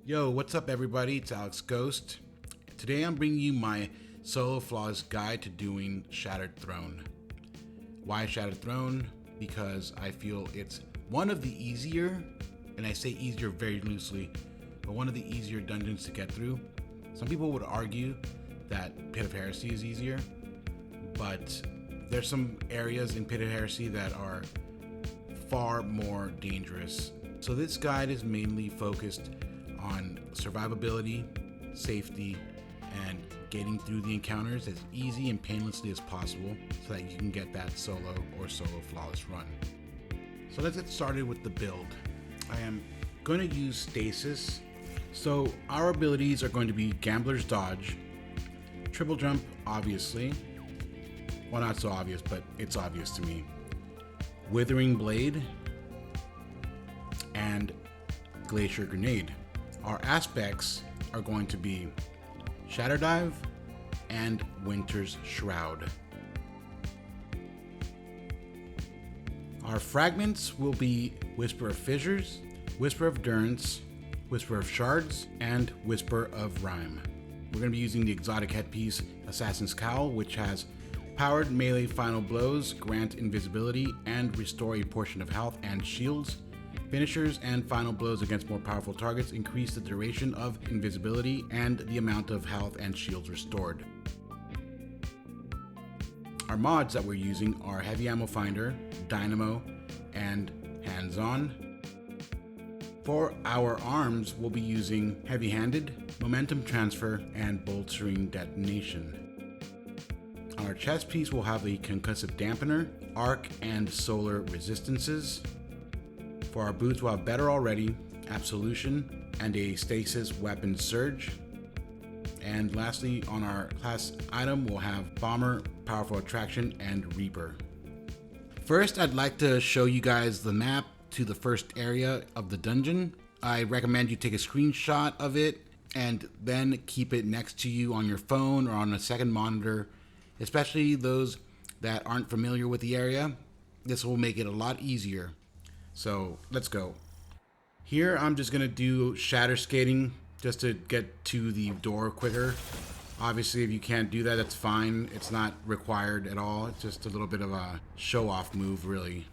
Yo, what's up everybody? It's Alex Ghost. Today I'm bringing you my solo flawless guide to doing Shattered Throne. Why Shattered Throne? Because I feel it's one of the easier, and I say easier very loosely, but one of the easier dungeons to get through. Some people would argue that Pit of Heresy is easier, but there's some areas in Pit of Heresy that are far more dangerous. So this guide is mainly focused on survivability, safety, and getting through the encounters as easy and painlessly as possible so that you can get that solo or solo flawless run. So let's get started with the build. I am going to use stasis. So our abilities are going to be Gambler's Dodge, Triple Jump, obviously. Well, not so obvious, but it's obvious to me. Withering Blade, and Glacier Grenade. Our aspects are going to be Shatter Dive and Winter's Shroud. Our fragments will be Whisper of Fissures, Whisper of Durance, Whisper of Shards, and Whisper of Rhyme. We're going to be using the exotic headpiece Assassin's Cowl, which has powered melee final blows, grant invisibility, and restore a portion of health and shields. Finishers and final blows against more powerful targets increase the duration of invisibility and the amount of health and shields restored. Our mods that we're using are Heavy Ammo Finder, Dynamo, and Hands-On. For our arms, we'll be using Heavy Handed, Momentum Transfer, and Bolstering Detonation. On our chest piece, we'll have a Concussive Dampener, Arc and Solar Resistances. For our boots, we'll have Better Already, Absolution, and a Stasis Weapon Surge. And lastly, on our class item, we'll have Bomber, Powerful Attraction, and Reaper. First, I'd like to show you guys the map to the first area of the dungeon. I recommend you take a screenshot of it and then keep it next to you on your phone or on a second monitor, especially those that aren't familiar with the area. This will make it a lot easier. So let's go. Here I'm just gonna do shatter skating just to get to the door quicker. Obviously if you can't do that, that's fine. It's not required at all. It's just a little bit of a show off move really.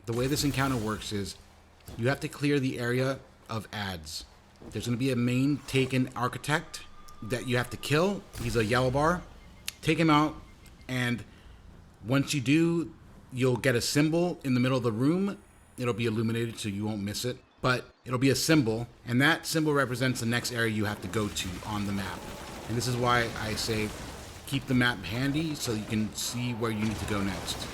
The way this encounter works is you have to clear the area of ads. There's going to be a main taken architect that you have to kill. He's a yellow bar. Take him out, and once you do, you'll get a symbol in the middle of the room. It'll be illuminated so you won't miss it, but it'll be a symbol, and that symbol represents the next area you have to go to on the map. And this is why I say keep the map handy so you can see where you need to go next.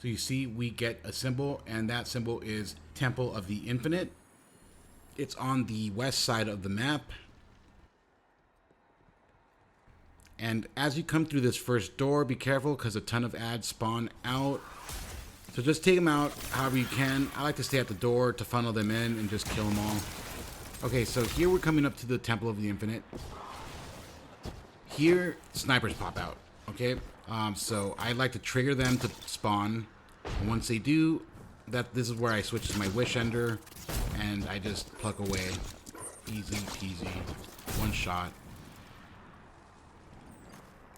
So you see we get a symbol, and that symbol is Temple of the Infinite. It's on the west side of the map. And as you come through this first door, be careful because a ton of ads spawn out. So just take them out however you can. I like to stay at the door to funnel them in and just kill them all. Okay, so here we're coming up to the Temple of the Infinite. Here, snipers pop out, okay? So I like to trigger them to spawn. And once they do, this is where I switch to my Wish Ender, and I just pluck away. Easy peasy. One shot.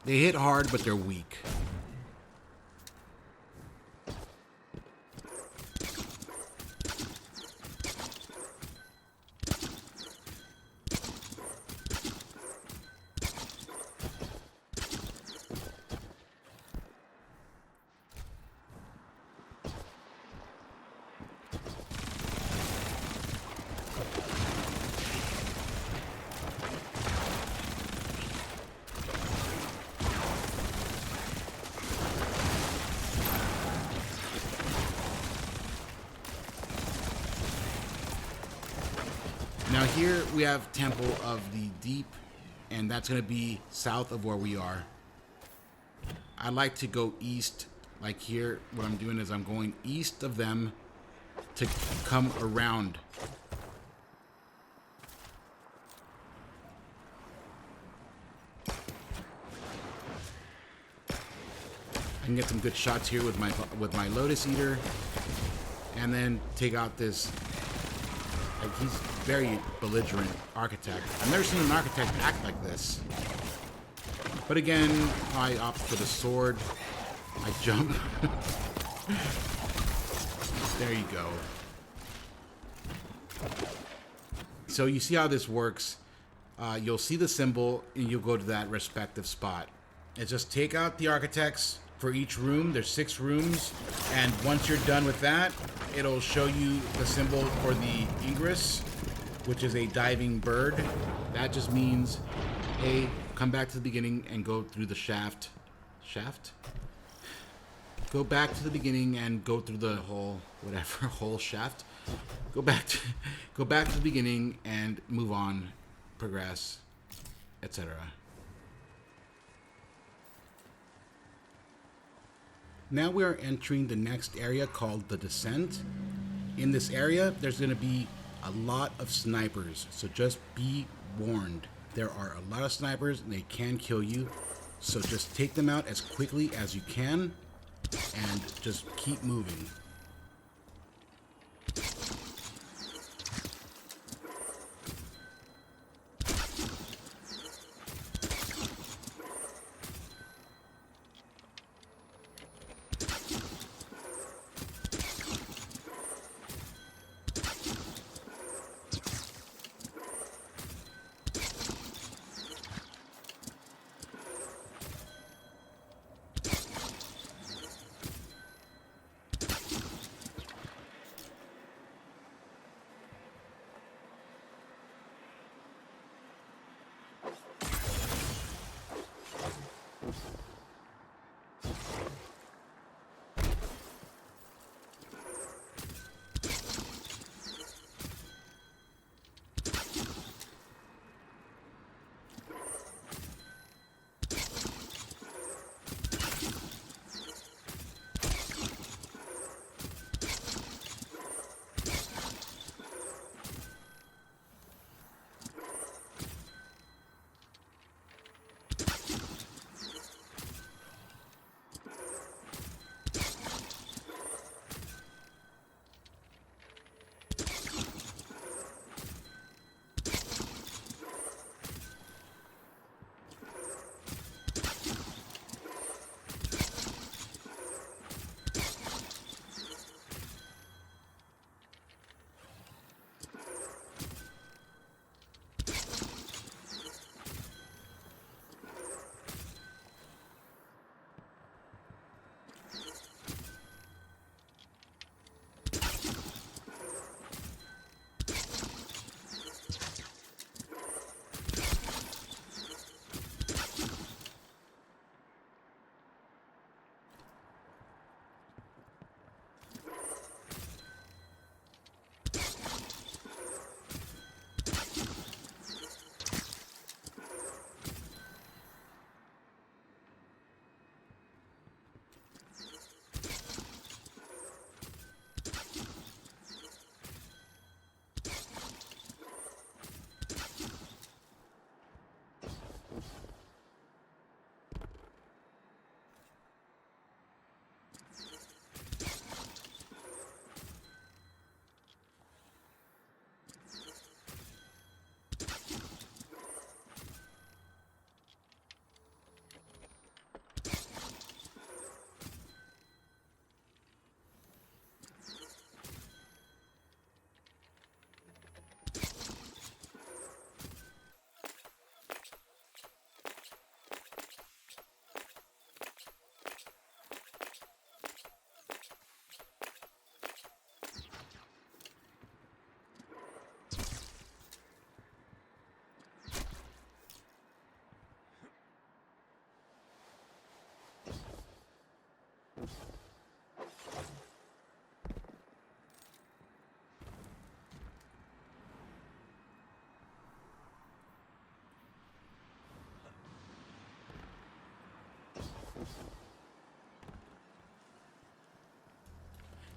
They hit hard, but they're weak. Now here we have Temple of the Deep, and that's going to be south of where we are. I like to go east. Like here, what I'm doing is I'm going east of them to come around. I can get some good shots here with my Lotus Eater, and then take out this. Like, he's very belligerent architect. I've never seen an architect act like this. But again, I opt for the sword. I jump. There you go. So you see how this works. You'll see the symbol and you'll go to that respective spot. And just take out the architects for each room. There's 6 rooms. And once you're done with that, it'll show you the symbol for the Ingress, which is a diving bird. That just means, hey, come back to the beginning and go through the shaft. Shaft? Go back to the beginning and go through the whole, whatever, whole shaft. Go back to the beginning and move on, progress, etc. Now we are entering the next area called the Descent. In this area, there's going to be a lot of snipers, so just be warned. There are a lot of snipers and they can kill you, so just take them out as quickly as you can and just keep moving.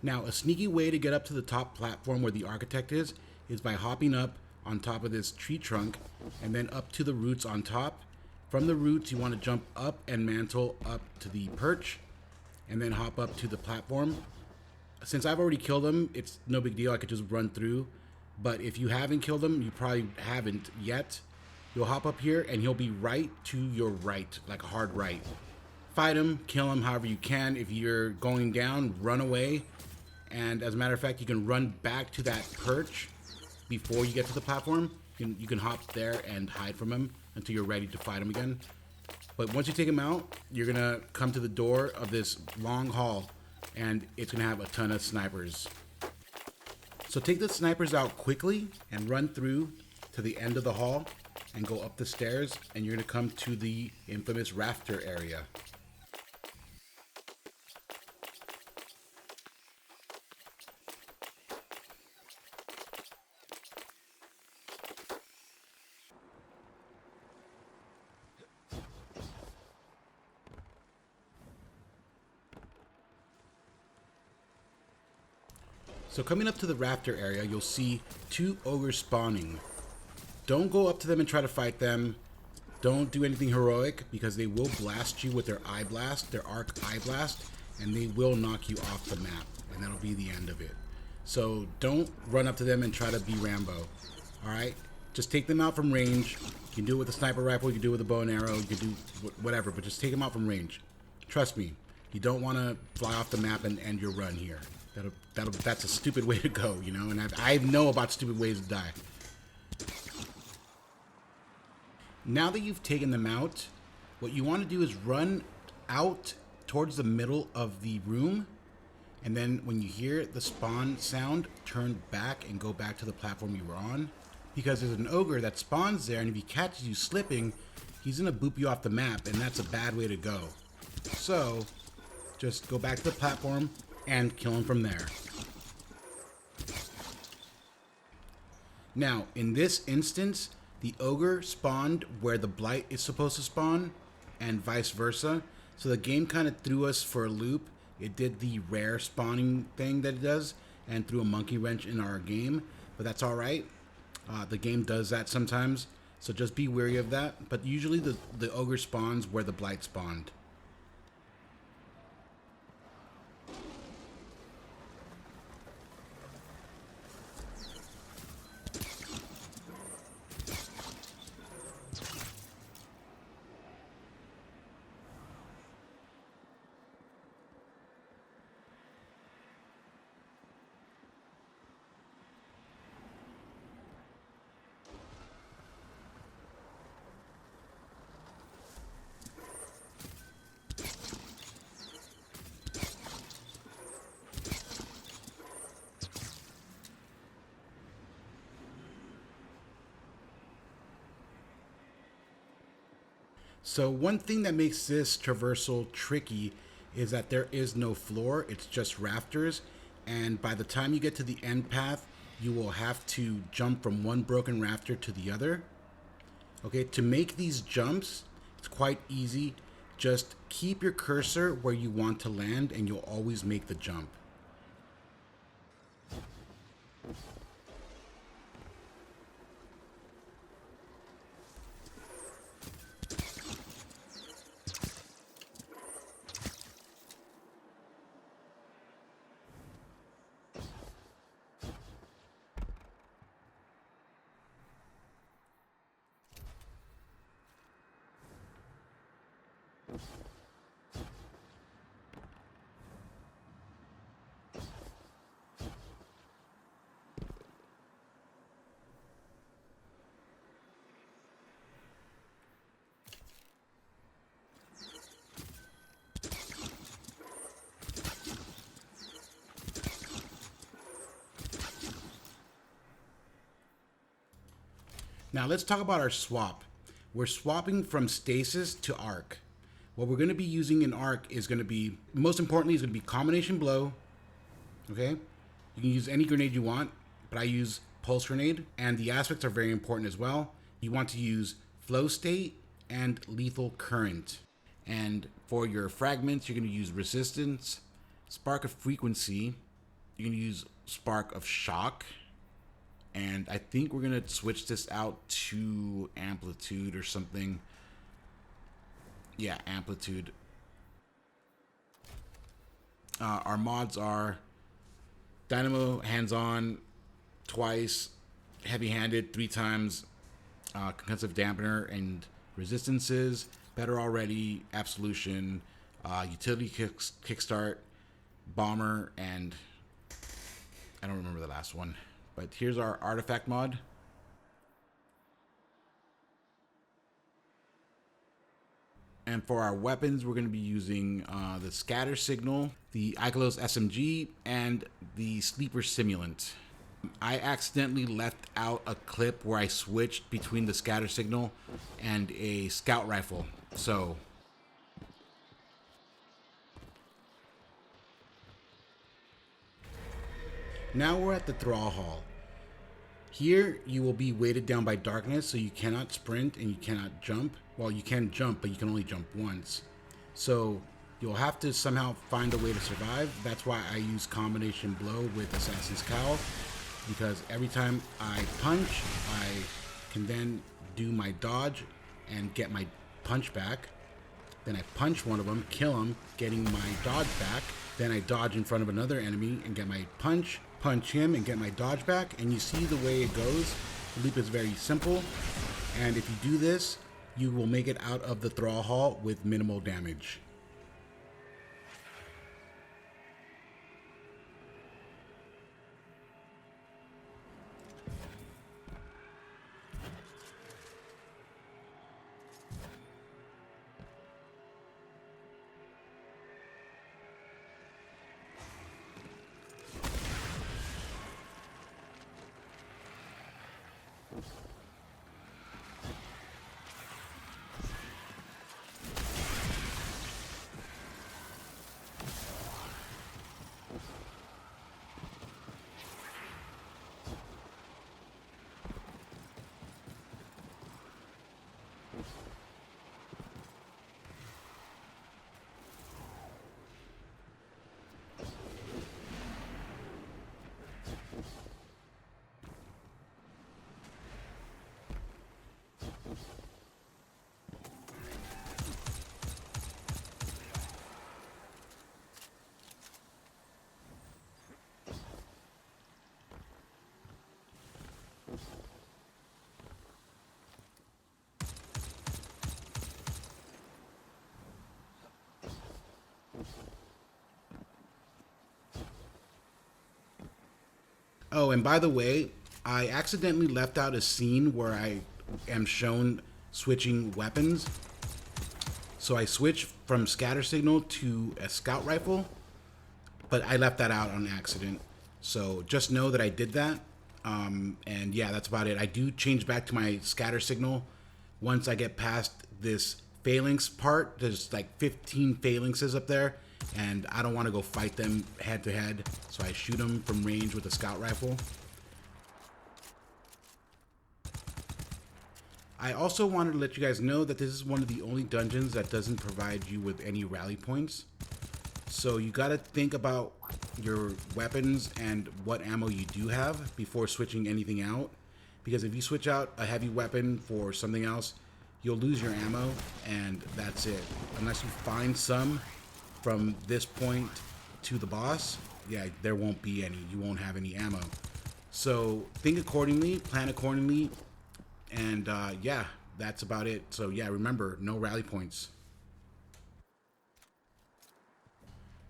Now, a sneaky way to get up to the top platform where the architect is by hopping up on top of this tree trunk and then up to the roots on top. From the roots, you want to jump up and mantle up to the perch and then hop up to the platform. Since I've already killed him, it's no big deal. I could just run through. But if you haven't killed him, you probably haven't yet. You'll hop up here and he'll be right to your right, like a hard right. Fight him, kill him however you can. If you're going down, run away. And as a matter of fact, you can run back to that perch before you get to the platform. You can hop there and hide from him until you're ready to fight him again. But once you take him out, you're gonna come to the door of this long hall and it's gonna have a ton of snipers. So take the snipers out quickly and run through to the end of the hall and go up the stairs, and you're gonna come to the infamous rafter area. So coming up to the rafter area, you'll see 2 ogres spawning. Don't go up to them and try to fight them. Don't do anything heroic because they will blast you with their eye blast, their arc eye blast, and they will knock you off the map, and that'll be the end of it. So don't run up to them and try to be Rambo. Alright? Just take them out from range. You can do it with a sniper rifle, you can do it with a bow and arrow, you can do whatever, but just take them out from range. Trust me, you don't want to fly off the map and end your run here. That's a stupid way to go, you know, and I know about stupid ways to die. Now that you've taken them out, what you want to do is run out towards the middle of the room, and then when you hear the spawn sound, turn back and go back to the platform you were on, because there's an ogre that spawns there, and if he catches you slipping, he's gonna boop you off the map, and that's a bad way to go. So just go back to the platform and kill him from there. Now, in this instance, the ogre spawned where the blight is supposed to spawn, and vice versa. So the game kind of threw us for a loop. It did the rare spawning thing that it does, and threw a monkey wrench in our game, but that's all right. The game does that sometimes, so just be wary of that. But usually the ogre spawns where the blight spawned. So one thing that makes this traversal tricky is that there is no floor, it's just rafters, and by the time you get to the end path, you will have to jump from one broken rafter to the other. Okay, to make these jumps, it's quite easy. Just keep your cursor where you want to land and you'll always make the jump. Now let's talk about our swap. We're swapping from stasis to arc. What we're going to be using in arc is going to be, most importantly, is going to be combination blow. Okay? You can use any grenade you want, but I use pulse grenade, and the aspects are very important as well. You want to use flow state and lethal current. And for your fragments, you're going to use resistance, spark of frequency, you're gonna use Spark of Shock. And I think we're gonna switch this out to Amplitude or something. Yeah, Amplitude. Our mods are Dynamo, hands-on, twice, heavy-handed, 3 times, concussive dampener and resistances, better already, absolution, utility kickstart, bomber, and I don't remember the last one. But here's our artifact mod. And for our weapons, we're going to be using the Scatter Signal, the Ikelos SMG, and the Sleeper Simulant. I accidentally left out a clip where I switched between the Scatter Signal and a Scout Rifle. So now we're at the Thrall Hall. Here you will be weighted down by darkness, so you cannot sprint and you cannot jump. Well, you can jump, but you can only jump once. So you'll have to somehow find a way to survive. That's why I use combination blow with Assassin's Cowl, because every time I punch, I can then do my dodge and get my punch back. Then I punch one of them, kill him, getting my dodge back. Then I dodge in front of another enemy and get my punch him and get my dodge back. And you see the way it goes. The loop is very simple. And if you do this, you will make it out of the Thrall Hall with minimal damage. Oh, and by the way, I accidentally left out a scene where I am shown switching weapons. So I switched from Scatter Signal to a Scout Rifle, but I left that out on accident. So just know that I did that. And yeah, that's about it. I do change back to my Scatter Signal once I get past this phalanx part. There's like 15 phalanxes up there, and I don't want to go fight them head to head, so I shoot them from range with a Scout Rifle. I also wanted to let you guys know that this is one of the only dungeons that doesn't provide you with any rally points. So you got to think about your weapons and what ammo you do have before switching anything out. Because if you switch out a heavy weapon for something else, you'll lose your ammo, and that's it. Unless you find some from this point to the boss, yeah, there won't be any. You won't have any ammo. So think accordingly, plan accordingly, and yeah, that's about it. So yeah, remember, no rally points.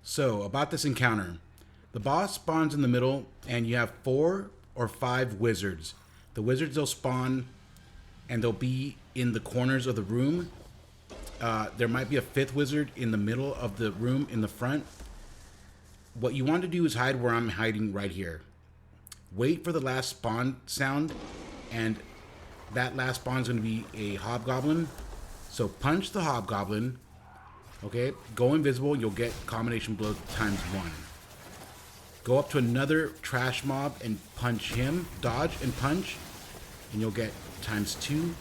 So about this encounter, the boss spawns in the middle, and you have 4 or 5 wizards. The wizards will spawn, and they'll be in the corners of the room. There might be a 5th wizard in the middle of the room in the front. What you want to do is hide where I'm hiding right here. Wait for the last spawn sound, and that last spawn is going to be a hobgoblin. So punch the hobgoblin. Okay, go invisible, you'll get combination blow times 1. Go up to another trash mob and punch him, dodge and punch, and you'll get times 2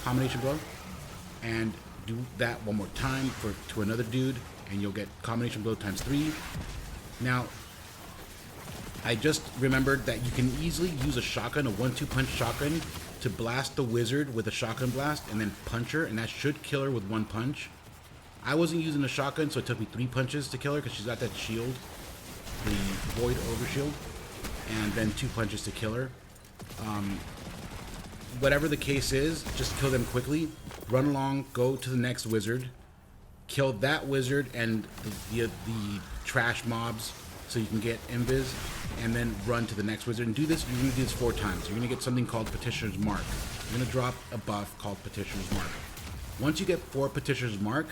combination blow. And do that one more time to another dude, and you'll get combination blow times 3. Now, I just remembered that you can easily use a shotgun, a 1-2 punch shotgun, to blast the wizard with a shotgun blast and then punch her, and that should kill her with 1 punch. I wasn't using a shotgun, so it took me 3 punches to kill her because she's got that shield, the void overshield, and then 2 punches to kill her. Whatever the case is, just kill them quickly, run along, go to the next wizard, kill that wizard and the trash mobs so you can get invis, and then run to the next wizard and do this. You're going to do this 4 times. You're going to get something called Petitioner's Mark. You're going to drop a buff called Petitioner's Mark. Once you get 4 Petitioner's Mark,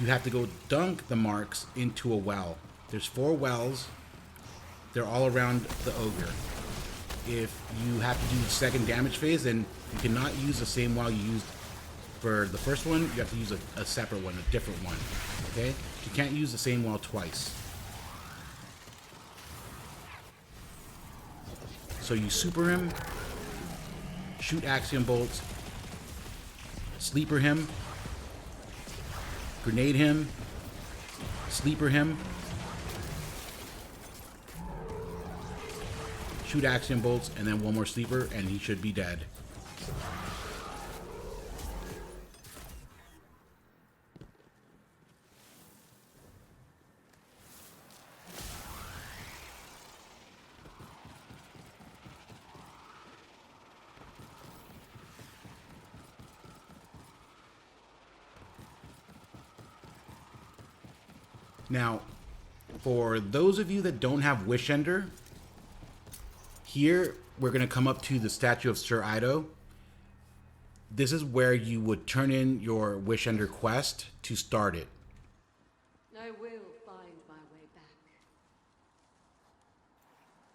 you have to go dunk the marks into a well. There's 4 wells. They're all around the ogre. If you have to do the second damage phase, then you cannot use the same well you used for the first one. You have to use a separate one, a different one. Okay? You can't use the same well twice. So you super him, shoot axiom bolts, sleeper him, grenade him, sleeper him, shoot axiom bolts, and then 1 more sleeper, and he should be dead. Now, for those of you that don't have Wish Ender, here we're going to come up to the statue of Sir Ido. This is where you would turn in your Wish Ender quest to start it. I will find my way back.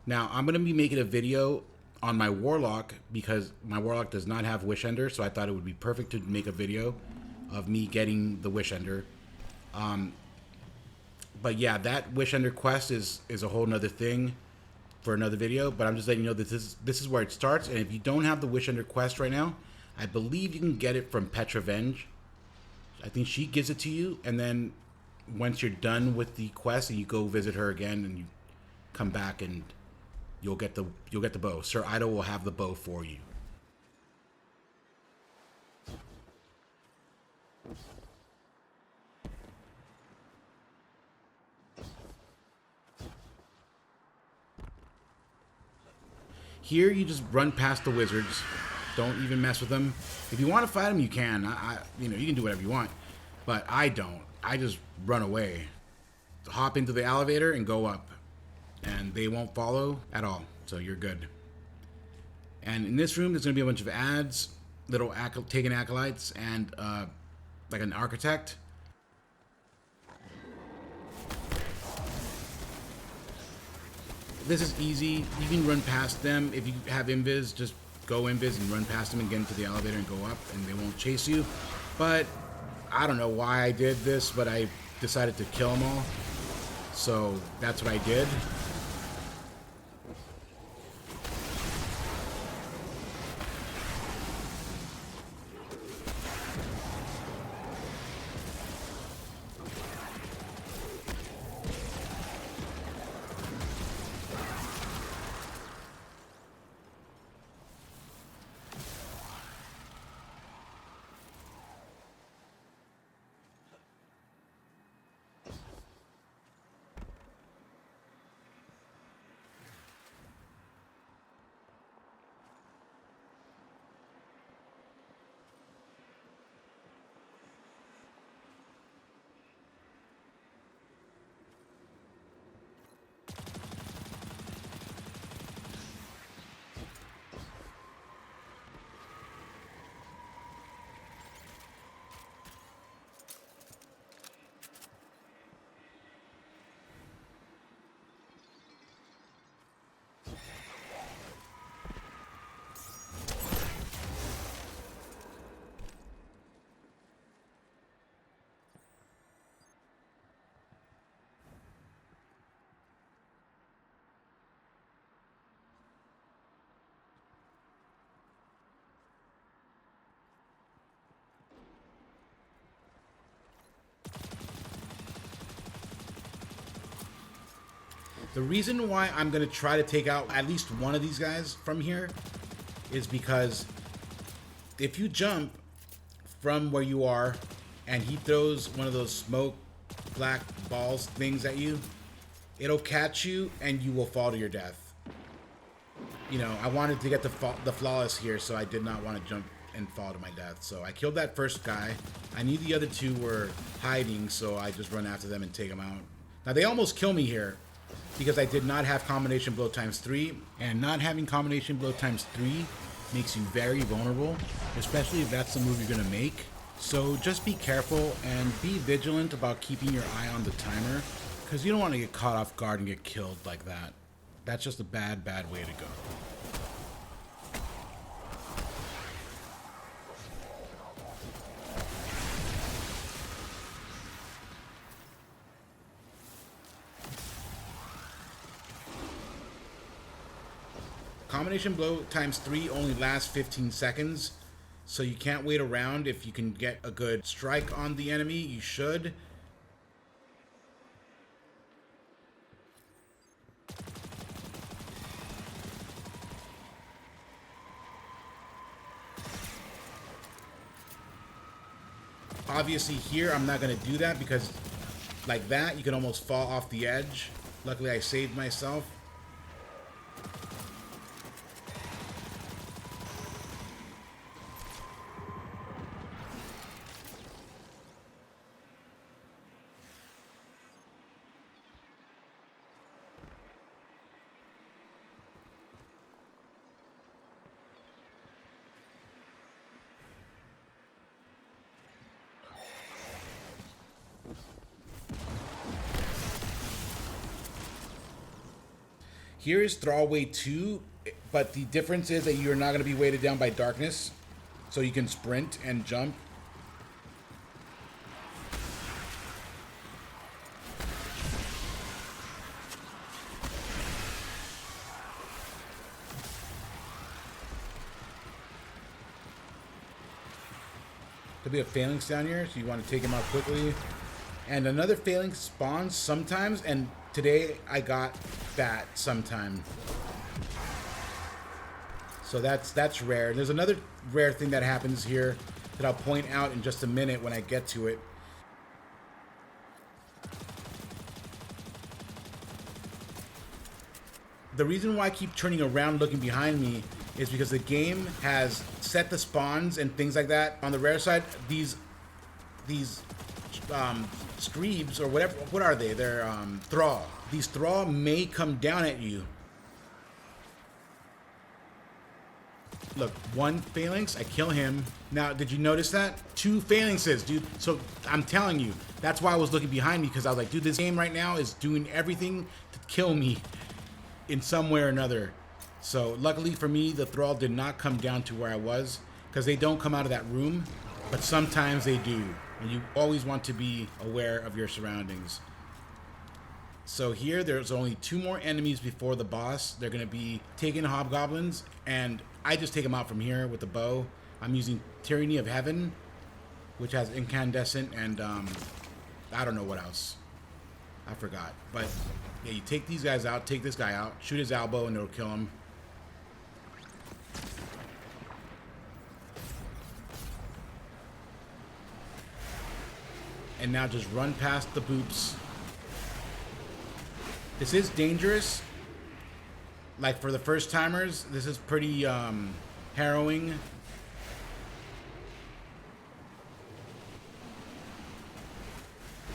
Now, I'm going to be making a video on my Warlock because my Warlock does not have Wish Ender, so I thought it would be perfect to make a video of me getting the Wish Ender. But yeah, that Wish Ender quest is a whole nother thing for another video, but I'm just letting you know that this is where it starts, and if you don't have the Wish Ender quest right now, I believe you can get it from Petravenge. I think she gives it to you, and then once you're done with the quest and you go visit her again and you come back and you'll get the bow. Sir Ido will have the bow for you. Here you just run past the wizards. Don't even mess with them. If you want to fight them, you can. You can do whatever you want. But I don't. I just run away. Hop into the elevator and go up. And they won't follow at all. So you're good. And in this room, there's going to be a bunch of ads, little taken acolytes, and like an architect. This is easy. You can run past them. If you have invis, just go invis and run past them and get into the elevator and go up, and they won't chase you. But I don't know why I did this, but I decided to kill them all. So that's what I did. The reason why I'm going to try to take out at least one of these guys from here is because if you jump from where you are and he throws one of those smoke black balls things at you, it'll catch you and you will fall to your death. You know, I wanted to get the flawless here, so I did not want to jump and fall to my death. So I killed that first guy. I knew the other two were hiding, so I just run after them and take them out. Now they almost kill me here because I did not have combination blow times 3, and not having combination blow times 3 makes you very vulnerable, especially if that's the move you're gonna make. So just be careful and be vigilant about keeping your eye on the timer, because you don't want to get caught off guard and get killed like that. That's just a bad way to go. Combination blow times 3 only lasts 15 seconds, so you can't wait around. If you can get a good strike on the enemy, you should. Obviously here I'm not going to do that because like that you can almost fall off the edge. Luckily I saved myself. Here is Thrallway 2, but the difference is that you're not going to be weighted down by darkness, so you can sprint and jump. There'll be a phalanx down here, so you want to take him out quickly. And another phalanx spawns sometimes, and today I got that sometime. So that's rare. There's another rare thing that happens here that I'll point out in just a minute when I get to it. The reason why I keep turning around looking behind me is because the game has set the spawns and things like that. On the rare side, these Screebs or whatever, what are they? They're Thrall. These Thrall may come down at you. Look, one phalanx, I kill him. Now, did you notice that? 2 phalanxes, dude. So I'm telling you, that's why I was looking behind me, because I was like, dude, this game right now is doing everything to kill me in some way or another. So luckily for me, the Thrall did not come down to where I was, because they don't come out of that room, but sometimes they do. And you always want to be aware of your surroundings. So here, there's only 2 more enemies before the boss. They're going to be taking hobgoblins, and I just take them out from here with the bow. I'm using Tyranny of Heaven, which has incandescent and I don't know what else. I forgot. But yeah, you take these guys out, take this guy out, shoot his elbow, and it'll kill him. And now just run past the boops. This is dangerous. Like for the first timers, this is pretty harrowing.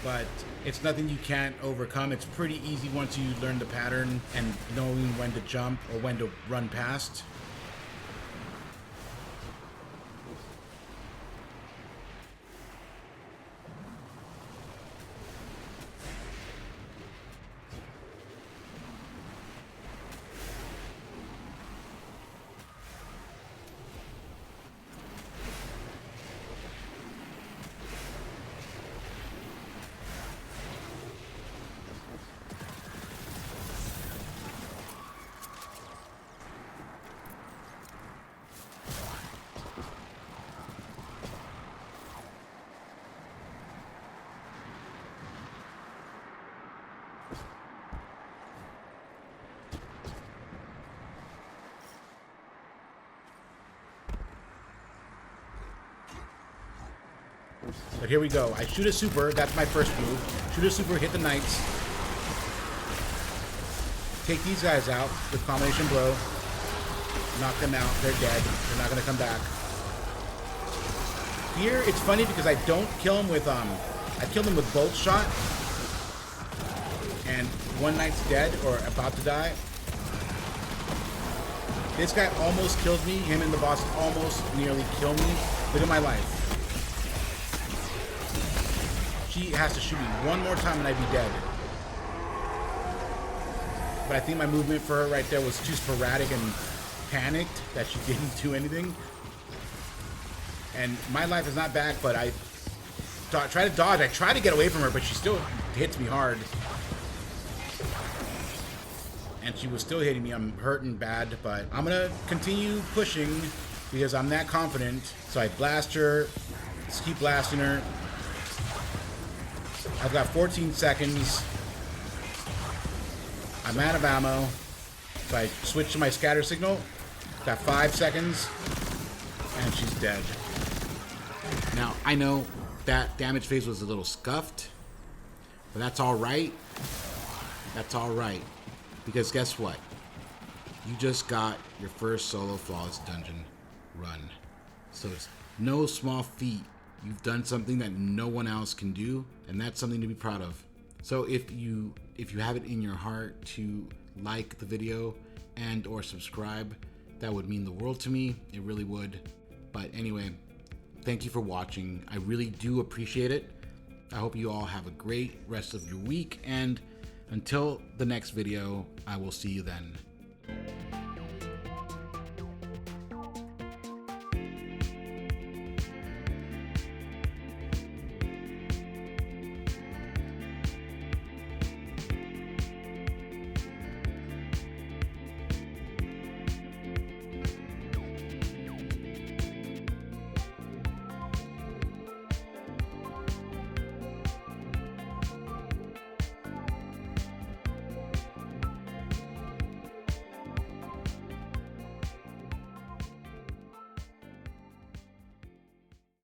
But it's nothing you can't overcome. It's pretty easy once you learn the pattern and knowing when to jump or when to run past. But here we go. I shoot a super. That's my first move. Shoot a super, hit the knights. Take these guys out with combination blow. Knock them out. They're dead. They're not going to come back. Here, it's funny because I don't kill them with, I kill them with bolt shot. And one knight's dead or about to die. This guy almost killed me. Him and the boss almost nearly kill me. Look at my life. She has to shoot me one more time and I'd be dead. But I think my movement for her right there was too sporadic and panicked that she didn't do anything. And my life is not back, but I try to dodge. I try to get away from her, but she still hits me hard. And she was still hitting me. I'm hurting bad, but I'm gonna continue pushing because I'm that confident. So I blast her, just keep blasting her. I've got 14 seconds. I'm out of ammo. So I switch to my scatter signal. Got 5 seconds. And she's dead. Now, I know that damage phase was a little scuffed. But that's alright. That's alright. Because guess what? You just got your first solo flawless dungeon run. So it's no small feat. You've done something that no one else can do, and that's something to be proud of. So if you have it in your heart to like the video and or subscribe, that would mean the world to me. It really would. But anyway, thank you for watching. I really do appreciate it. I hope you all have a great rest of your week, and until the next video, I will see you then.